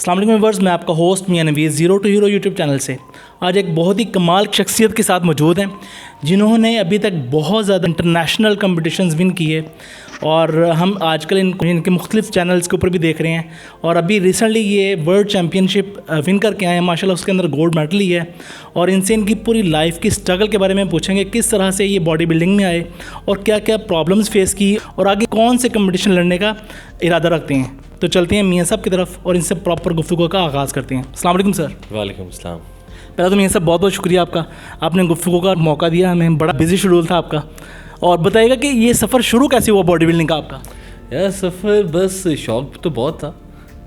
अस्सलाम वालेकुम व्यूअर्स, मैं आपका होस्ट मियां नवीज़ zero to hero YouTube channel से आज एक बहुत ही कमाल शख्सियत के साथ मौजूद हैं जिन्होंने अभी तक बहुत ज़्यादा इंटरनेशनल कंपटीशंस विन किए और हम आजकल इनके मुख्तलिफ चैनल्स के ऊपर भी देख रहे हैं। और अभी रिसेंटली ये वर्ल्ड चैम्पियनशिप विन करके आए हैं माशाल्लाह, उसके अंदर गोल्ड मेडल ही है। और इनसे इनकी पूरी लाइफ की स्ट्रगल के बारे में पूछेंगे, किस तरह से ये बॉडी बिल्डिंग में आए और क्या क्या प्रॉब्लम्स फेस की और आगे कौन से कंपटीशन लड़ने का इरादा रखते हैं। तो चलते हैं मियां साहब की तरफ और इनसे प्रॉपर गुफ्तगू का आगाज़ करते हैं। अस्सलाम वालेकुम सर। वालेकुम अस्सलाम। पहले तो मियां साहब बहुत बहुत शुक्रिया आपका, आपने गुफ्तगू का मौका दिया हमें, बड़ा बिजी शेड्यूल था आपका। और बताइएगा कि ये सफ़र शुरू कैसे हुआ बॉडी बिल्डिंग का आपका? यार सफ़र बस शौक तो बहुत था,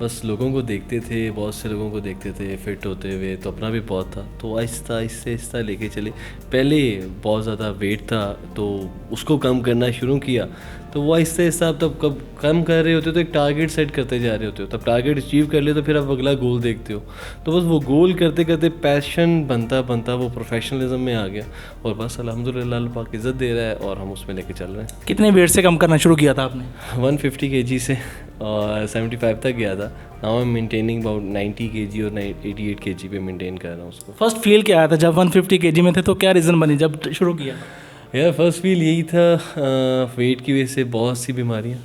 बस लोगों को देखते थे, बहुत से लोगों को देखते थे फिट होते हुए, तो अपना भी बहुत था, तो आहिस्ता आहिस्ता लेके चले। पहले बहुत ज़्यादा वेट था तो उसको कम करना शुरू किया, तो वो आहिस्ता आहिस्ता आप तब कब कम कर रहे होते हो तो एक टारगेट सेट करते जा रहे होते हो, तब टारगेट अचीव कर ले तो फिर आप अगला गोल देखते हो। तो बस वो गोल करते करते पैशन बनता वो प्रोफेशनलिज्म में आ गया और बस अल्हम्दुलिल्लाह अल्लाह पाक इज़्ज़त दे रहा है और हम उसमें लेके चल रहे हैं। कितने वेट से कम करना शुरू किया था आपने? 150 kg से और 75 तक गया था। Now I am maintaining about 90 kg और 88 kg पे मेंटेन कर रहा हूँ उसको। फर्स्ट फील क्या आया था जब 150 kg में थे, तो क्या रीज़न बनी जब शुरू किया? यार फर्स्ट फील यही था, वेट की वजह से बहुत सी बीमारियाँ,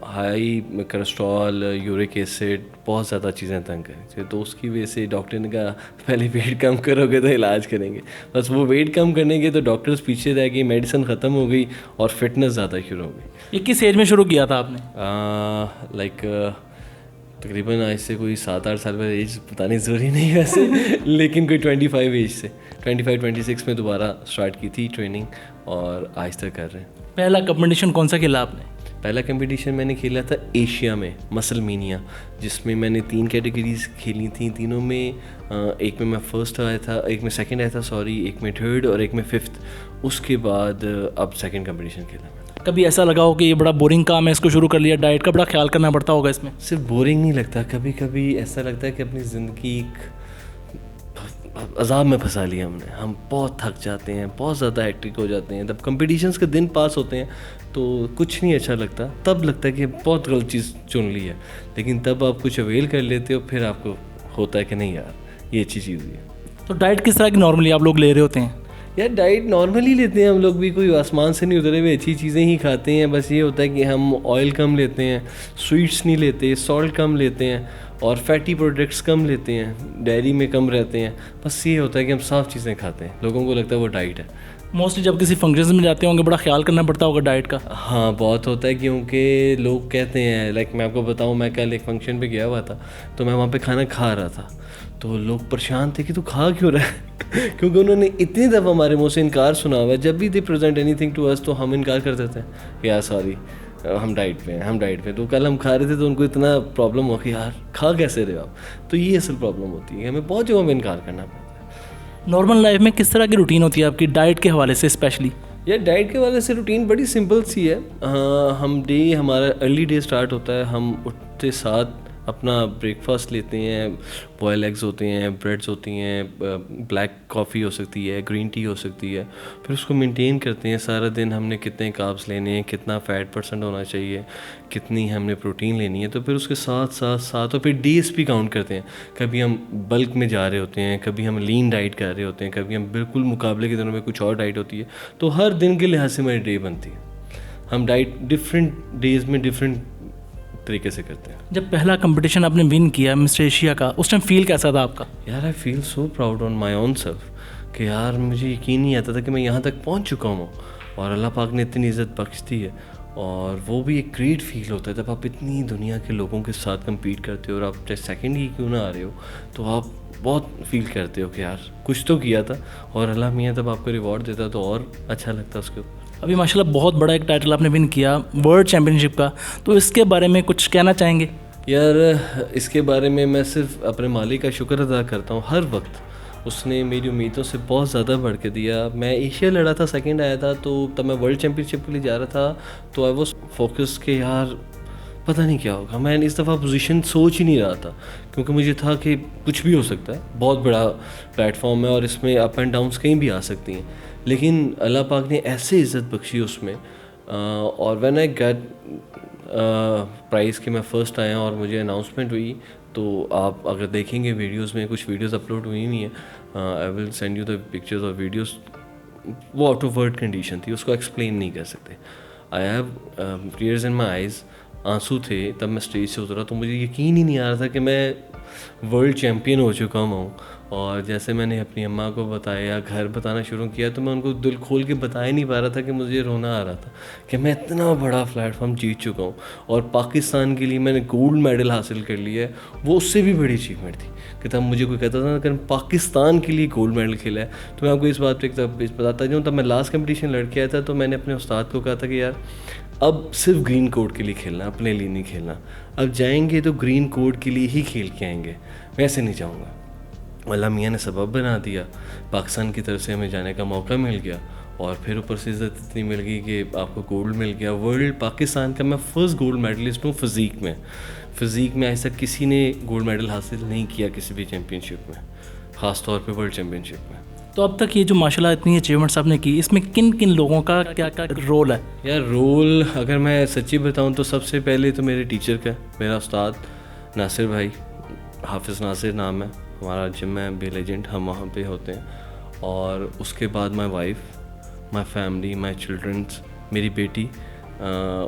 हाई कोलेस्ट्रॉल, यूरिक एसिड, बहुत ज़्यादा चीज़ें तंग करी, तो उसकी वजह से डॉक्टर ने कहा पहले वेट कम करोगे तो इलाज करेंगे। बस वो वेट कम करने के तो डॉक्टर्स पीछे रह गए, मेडिसिन ख़त्म हो गई और फिटनेस ज़्यादा शुरू हो गई। ये किस एज में शुरू किया था आपने? तकरीबन आज से कोई 7-8 साल पहले, एज बतानी ज़रूरी नहीं वैसे लेकिन कोई 25 एज से 25-26 में दोबारा स्टार्ट की थी ट्रेनिंग और आज तक कर रहे हैं। पहला कंपटीशन कौन सा खेला आपने? पहला कंपटीशन मैंने खेला था एशिया में मसलमीनिया, जिसमें मैंने 3 कैटेगरीज खेली थी। तीनों में एक में मैं फर्स्ट आया था, एक में सेकंड आया था सॉरी, एक में थर्ड और एक में फिफ्थ। उसके बाद अब सेकंड कंपटीशन खेला मैंने। कभी ऐसा लगा हो कि ये बड़ा बोरिंग काम है, इसको शुरू कर लिया, डाइट का बड़ा ख्याल करना पड़ता होगा इसमें? सिर्फ बोरिंग नहीं लगता, कभी कभी ऐसा लगता है कि अपनी ज़िंदगी अजाब में फंसा लिया हमने। हम बहुत थक जाते हैं, बहुत ज़्यादा हेक्टिक हो जाते हैं, तब कंपटीशंस के दिन पास होते हैं तो कुछ नहीं अच्छा लगता, तब लगता है कि बहुत गलत चीज़ चुन ली है। लेकिन तब आप कुछ अवेल कर लेते हो, फिर आपको होता है कि नहीं यार ये अच्छी चीज़ है। तो डाइट किस तरह की नॉर्मली आप लोग ले रहे होते हैं? यार डाइट नॉर्मली लेते हैं हम लोग भी, कोई आसमान से नहीं उतरे हुए अच्छी चीज़ें ही खाते हैं। बस ये होता है कि हम ऑयल कम लेते हैं, स्वीट्स नहीं लेते, सॉल्ट कम लेते हैं और फैटी प्रोडक्ट्स कम लेते हैं, डेयरी में कम रहते हैं। बस ये होता है कि हम साफ़ चीज़ें खाते हैं, लोगों को लगता है वो डाइट है। मोस्टली जब किसी फंक्शंस में जाते होंगे बड़ा ख्याल करना पड़ता होगा डाइट का? हाँ बहुत होता है, क्योंकि लोग कहते हैं, लाइक मैं आपको बताऊँ, मैं कल एक फंक्शन पे गया हुआ था तो मैं वहाँ पे खाना खा रहा था, तो लोग परेशान थे कि तू खा क्यों रहा है क्योंकि उन्होंने इतनी दफ़ा हमारे मुँह से इनकार सुना हुआ है, जब भी they present anything to us तो हम इनकार कर देते हैं कि यार सॉरी हम डाइट पे हैं, हम डाइट पे। तो कल हम खा रहे थे तो उनको इतना प्रॉब्लम हो कि यार खा कैसे रहे हो आप। तो ये असल प्रॉब्लम होती है, हमें बहुत जगहों पर इनकार करना पड़ता है। नॉर्मल लाइफ में किस तरह की रूटीन होती है आपकी डाइट के हवाले से स्पेशली? यार डाइट के हवाले से रूटीन बड़ी सिंपल सी है। हम डे, हमारा अर्ली डे स्टार्ट होता है, हम उठते साथ अपना ब्रेकफास्ट लेते हैं, बॉयल एग्स होते हैं, ब्रेड्स होती हैं, ब्लैक कॉफ़ी हो सकती है, ग्रीन टी हो सकती है। फिर उसको मेंटेन करते हैं सारा दिन, हमने कितने कार्ब्स लेने हैं, कितना फ़ैट % होना चाहिए, कितनी हमने प्रोटीन लेनी है। तो फिर उसके साथ और फिर डेज भी काउंट करते हैं। कभी हम बल्क में जा रहे होते हैं, कभी हम लीन डाइट कर रहे होते हैं, कभी हम बिल्कुल मुकाबले के दिनों में कुछ और डाइट होती है। तो हर दिन के लिहाज से हमारी डे बनती है। हम डाइट डिफरेंट डेज़ में डिफरेंट तरीके से करते हैं। जब पहला कंपटीशन आपने विन किया मिस्टर एशिया का, उस टाइम फील कैसा था आपका? यार I feel so proud on my own self कि यार मुझे यकीन नहीं आता था कि मैं यहाँ तक पहुँच चुका हूँ और अल्लाह पाक ने इतनी इज़्ज़त बख्श दी है। और वो भी एक ग्रेट फील होता है जब आप इतनी दुनिया के लोगों के साथ कम्पीट करते हो और आप चाहे सेकंड ही क्यों ना आ रहे हो, तो आप बहुत फील करते हो कि यार कुछ तो किया था और अल्लाह मियाँ तब आपको रिवॉर्ड देता तो और अच्छा लगता उसके ऊपर। अभी माशाल्लाह बहुत बड़ा एक टाइटल आपने विन किया वर्ल्ड चैम्पियनशिप का, तो इसके बारे में कुछ कहना चाहेंगे? यार इसके बारे में मैं सिर्फ अपने मालिक का शुक्र अदा करता हूँ। हर वक्त उसने मेरी उम्मीदों से बहुत ज़्यादा बढ़ के दिया। मैं एशिया लड़ा था, सेकंड आया था, तो तब मैं वर्ल्ड चैम्पियनशिप के लिए जा रहा था, तो आई वॉज फोकस के यार पता नहीं क्या होगा। मैं इस दफ़ा पोजीशन सोच ही नहीं रहा था, क्योंकि मुझे था कि कुछ भी हो सकता है, बहुत बड़ा प्लेटफॉर्म है और इसमें अप एंड डाउन्स कहीं भी आ सकती हैं। लेकिन अल्लाह पाक ने ऐसे इज़्ज़त बख्शी उसमें, और व्हेन आई गेट प्राइज़ कि मैं फ़र्स्ट आया और मुझे अनाउंसमेंट हुई, तो आप अगर देखेंगे वीडियोस में, कुछ वीडियोस अपलोड हुई नहीं है, I will send you the pictures और वीडियोस। वो आउट ऑफ वर्ड कंडीशन थी, उसको एक्सप्लेन नहीं कर सकते। I have tears in my eyes, आंसू थे तब मैं स्टेज से उतरा, तो मुझे यकीन ही नहीं आ रहा था कि मैं वर्ल्ड चैम्पियन हो चुका हूँ। और जैसे मैंने अपनी अम्मा को बताया, घर बताना शुरू किया, तो मैं उनको दिल खोल के बता ही नहीं पा रहा था कि मुझे रोना आ रहा था कि मैं इतना बड़ा प्लेटफॉर्म जीत चुका हूँ और पाकिस्तान के लिए मैंने गोल्ड मेडल हासिल कर लिया है। वो उससे भी बड़ी अचीवमेंट थी कि तब मुझे कोई कहता था अगर पाकिस्तान के लिए गोल्ड मेडल खेला है। तो मैं आपको इस बात पर बताता जाऊँ, तब मैं लास्ट कंपटीशन लड़के आया था, तो मैंने अपने उस्ताद को कहा था कि यार अब सिर्फ ग्रीन कोड के लिए खेलना, अपने लिए नहीं खेलना। अब जाएंगे तो ग्रीन कोड के लिए ही खेल के आएंगे, वैसे नहीं जाऊँगा। अल्लाह मियाँ ने सबब बना दिया, पाकिस्तान की तरफ से हमें जाने का मौका मिल गया और फिर ऊपर से इज़्ज़त इतनी मिल गई कि आपको गोल्ड मिल गया। वर्ल्ड पाकिस्तान का मैं फ़र्स्ट गोल्ड मेडलिस्ट हूँ फ़िज़ीक में। आज तक किसी ने गोल्ड मेडल हासिल नहीं किया किसी भी चैम्पियनशिप में, ख़ास तौर पे वर्ल्ड चैम्पियनशिप में। तो अब तक ये जो माशाल्लाह इतनी अचीवमेंट्स आपने की, इसमें किन किन लोगों का क्या क्या रोल है? यार रोल अगर मैं सच्ची बताऊँ तो सबसे पहले तो मेरे टीचर का, मेरा उस्ताद नासिर भाई, हाफिज़ नासिर नाम है, हमारा जिम है बे लेजेंड, हम वहाँ पे होते हैं। और उसके बाद my wife, my family, my childrens, मेरी बेटी,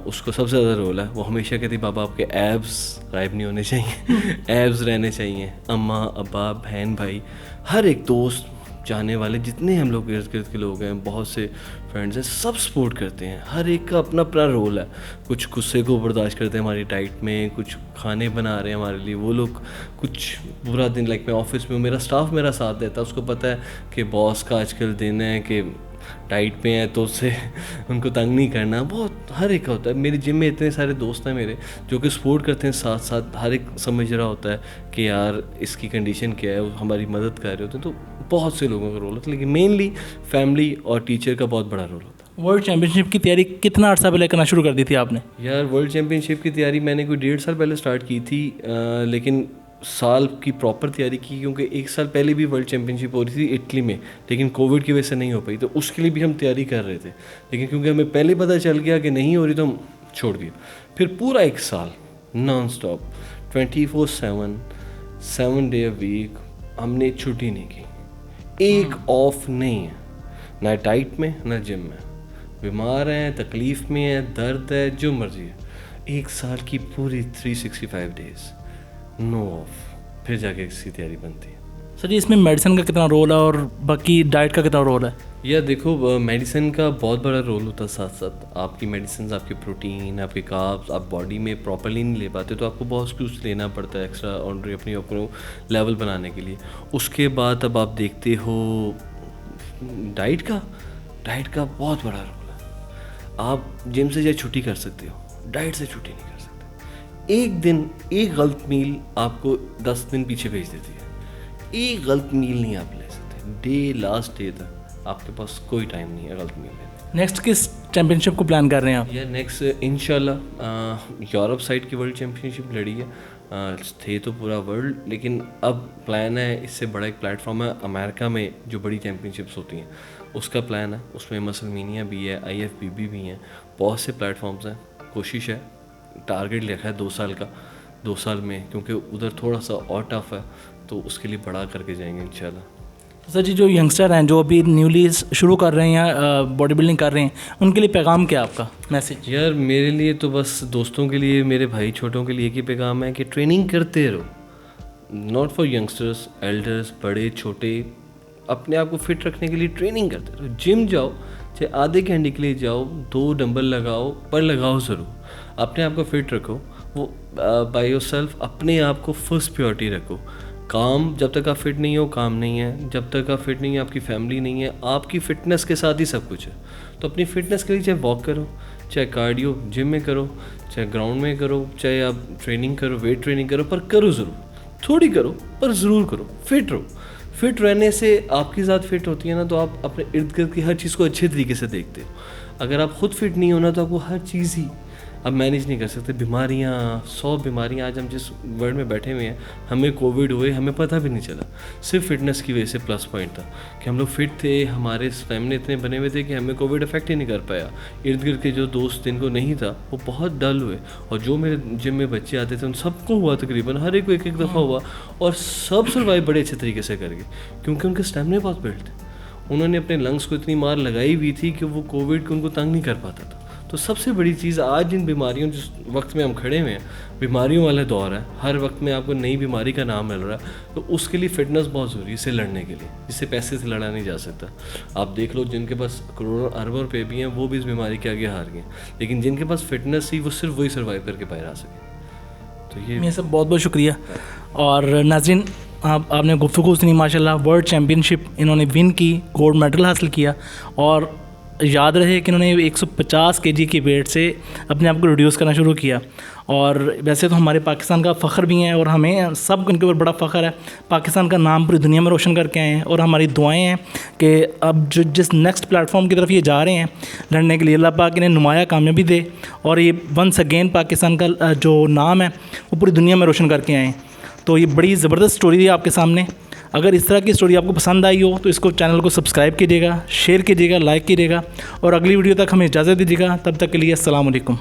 उसको सबसे ज़्यादा रोल है। वो हमेशा कहती बाबा आपके एब्स गायब नहीं होने चाहिए एब्स रहने चाहिए। अम्मा, अब्बा, बहन, भाई, हर एक दोस्त, चाहने वाले जितने हम लोग इर्द गिर्द के लोग हैं, बहुत से फ्रेंड्स हैं, सब सपोर्ट करते हैं। हर एक का अपना अपना रोल है। कुछ गुस्से को बर्दाश्त करते हैं हमारी डाइट में, कुछ खाने बना रहे हैं हमारे लिए वो लोग, कुछ पूरा दिन लाइक मैं ऑफिस में, मेरा स्टाफ मेरा साथ देता है, उसको पता है कि बॉस का आजकल दिन है कि टाइट पे हैं तो उससे उनको तंग नहीं करना। बहुत हर एक का होता है। मेरे जिम में इतने सारे दोस्त हैं मेरे जो कि सपोर्ट करते हैं, साथ साथ हर एक समझ रहा होता है कि यार इसकी कंडीशन क्या है, वो हमारी मदद कर रहे होते हैं। तो बहुत से लोगों का रोल होता है, लेकिन मेनली फैमिली और टीचर का बहुत बड़ा रोल होता है। वर्ल्ड चैम्पियनशिप की तैयारी कितना अर्सा पहले करना शुरू कर दी थी आपने? यार वर्ल्ड चैम्पियनशिप की तैयारी मैंने कोई 1.5 साल पहले स्टार्ट की थी, लेकिन साल की प्रॉपर तैयारी की क्योंकि 1 साल पहले भी वर्ल्ड चैम्पियनशिप हो रही थी इटली में, लेकिन कोविड की वजह से नहीं हो पाई। तो उसके लिए भी हम तैयारी कर रहे थे, लेकिन क्योंकि हमें पहले पता चल गया कि नहीं हो रही तो हम छोड़ दिया। फिर पूरा 1 साल non stop 24/7 7 day a week हमने छुट्टी नहीं की, एक ऑफ नहीं है, ना डाइट में ना जिम में। बीमार हैं, तकलीफ़ में है, दर्द है, जो मर्जी है, 1 साल की पूरी 365 डेज़ नो ऑफ, फिर जाके इसकी तैयारी बनती है। सर जी, इसमें मेडिसिन का कितना रोल है और बाकी डाइट का कितना रोल है? या देखो मेडिसिन का बहुत बड़ा रोल होता है। साथ साथ आपकी मेडिसिन, आपके प्रोटीन, आपके कार्ब्स आप बॉडी में प्रॉपर्ली नहीं ले पाते, तो आपको बहुत कुछ लेना पड़ता है एक्स्ट्रा ऑर्डनरी अपनी लेवल बनाने के लिए। उसके बाद अब आप देखते हो डाइट का बहुत बड़ा रोल है। आप जिम से चाहे छुट्टी कर सकते हो, डाइट से छुट्टी नहीं कर सकते। एक दिन एक गलत मील आपको 10 दिन पीछे भेज देती है। एक गलत मील नहीं आप ले सकते, डे लास्ट डे तक आपके पास कोई टाइम नहीं है गलत मील लेने। नेक्स्ट किस चैम्पियनशिप को प्लान कर रहे हैं आप? या नेक्स्ट इंशाल्लाह यूरोप साइड की वर्ल्ड चैम्पियनशिप लड़ी है, थे तो पूरा वर्ल्ड, लेकिन अब प्लान है इससे बड़ा एक प्लेटफॉर्म है अमेरिका में जो बड़ी चैम्पियनशिप्स होती हैं, उसका प्लान है। उसमें मसलमीनिया भी है, IFBB भी हैं, बहुत से प्लेटफॉर्म्स हैं। कोशिश है, टारगेट लिखा है 2 साल का, 2 साल में, क्योंकि उधर थोड़ा सा और टफ है, तो उसके लिए बड़ा करके जाएंगे इंशाल्लाह। सर जी, जो यंगस्टर हैं जो अभी न्यूली शुरू कर रहे हैं, बॉडी बिल्डिंग कर रहे हैं, उनके लिए पैगाम क्या आपका मैसेज? यार मेरे लिए तो बस दोस्तों के लिए, मेरे भाई छोटों के लिए एक ही पैगाम है कि ट्रेनिंग करते रहो। नॉट फॉर यंगस्टर्स, एल्डर्स, बड़े छोटे, अपने आप को फिट रखने के लिए ट्रेनिंग करते रहो। जिम जाओ, चाहे आधे घंटे के लिए जाओ, 2 डंबल लगाओ, पर लगाओ ज़रूर। अपने आप को फिट रखो, वो बाय योरसेल्फ अपने आप को फर्स्ट प्रायोरिटी रखो। काम जब तक आप फिट नहीं हो, काम नहीं है। जब तक आप फिट नहीं है, आपकी फैमिली नहीं है। आपकी फ़िटनेस के साथ ही सब कुछ है। तो अपनी फ़िटनेस के लिए चाहे वॉक करो, चाहे कार्डियो जिम में करो, चाहे ग्राउंड में करो, चाहे आप ट्रेनिंग करो, वेट ट्रेनिंग करो, पर करो ज़रूर। थोड़ी करो पर ज़रूर करो, फिट रहो। फिट रहने से आपकी ज़ात फिट होती है ना, तो आप अपने इर्द गिर्द की हर चीज़ को अच्छे तरीके से देखते हो। अगर आप खुद फिट नहीं हो ना, तो आपको हर चीज़ ही अब मैनेज नहीं कर सकते। बीमारियाँ 100 बीमारियाँ, आज हम जिस वर्ल्ड में बैठे हुए हैं, हमें कोविड हुए हमें पता भी नहीं चला। सिर्फ फिटनेस की वजह से प्लस पॉइंट था कि हम लोग फिट थे, हमारे स्टैमिना इतने बने हुए थे कि हमें कोविड अफेक्ट ही नहीं कर पाया। इर्द गिर्द के जो दोस्त जिनको नहीं था वो बहुत डल हुए, और जो मेरे जिम में बच्चे आते थे उन सबको हुआ, तकरीबन हर एक को एक दफ़ा हुआ, और सब सर्वाइव बड़े अच्छे तरीके से कर गए क्योंकि उनके स्टैमिना बहुत बिल्ड थे। उन्होंने अपने लंग्स को इतनी मार लगाई हुई थी कि वो कोविड को उनको तंग नहीं कर पाता था। तो सबसे बड़ी चीज़ आज जिन बीमारियों, जिस वक्त में हम खड़े हुए हैं, बीमारियों वाला दौर है, हर वक्त में आपको नई बीमारी का नाम मिल रहा है, तो उसके लिए फ़िटनेस बहुत ज़रूरी है इससे लड़ने के लिए, जिससे पैसे से लड़ा नहीं जा सकता। आप देख लो जिनके पास करोड़ों अरबों रुपये भी हैं वो भी इस बीमारी के आगे हार गए, लेकिन जिनके पास फिटनेस थी वो सिर्फ वही सर्वाइव करके बाहर आ सके। तो ये सब बहुत बहुत शुक्रिया। और नाज़रीन, आपने गुफ्तगू सुनी, माशाल्लाह वर्ल्ड चैम्पियनशिप इन्होंने विन की, गोल्ड मेडल हासिल किया, और याद रहे कि इन्होंने 150 kg की वेट से अपने आप को रिड्यूस करना शुरू किया। और वैसे तो हमारे पाकिस्तान का फ़ख्र भी हैं और हमें सब उनके ऊपर बड़ा फ़ख्र है। पाकिस्तान का नाम पूरी दुनिया में रोशन करके आए हैं, और हमारी दुआएं हैं कि अब जो जिस नेक्स्ट प्लेटफॉर्म की तरफ ये जा रहे हैं लड़ने के लिए, अल्लाह पाक इन्हें नुमाया कामयाबी दे, और ये वंस अगेन पाकिस्तान का जो नाम है वो पूरी दुनिया में रोशन करके आएँ। तो ये बड़ी ज़बरदस्त स्टोरी है आपके सामने। अगर इस तरह की स्टोरी आपको पसंद आई हो तो इसको चैनल को सब्सक्राइब कीजिएगा, शेयर कीजिएगा, लाइक कीजिएगा, और अगली वीडियो तक हमें इजाज़त दीजिएगा। तब तक के लिए अस्सलाम वालेकुम।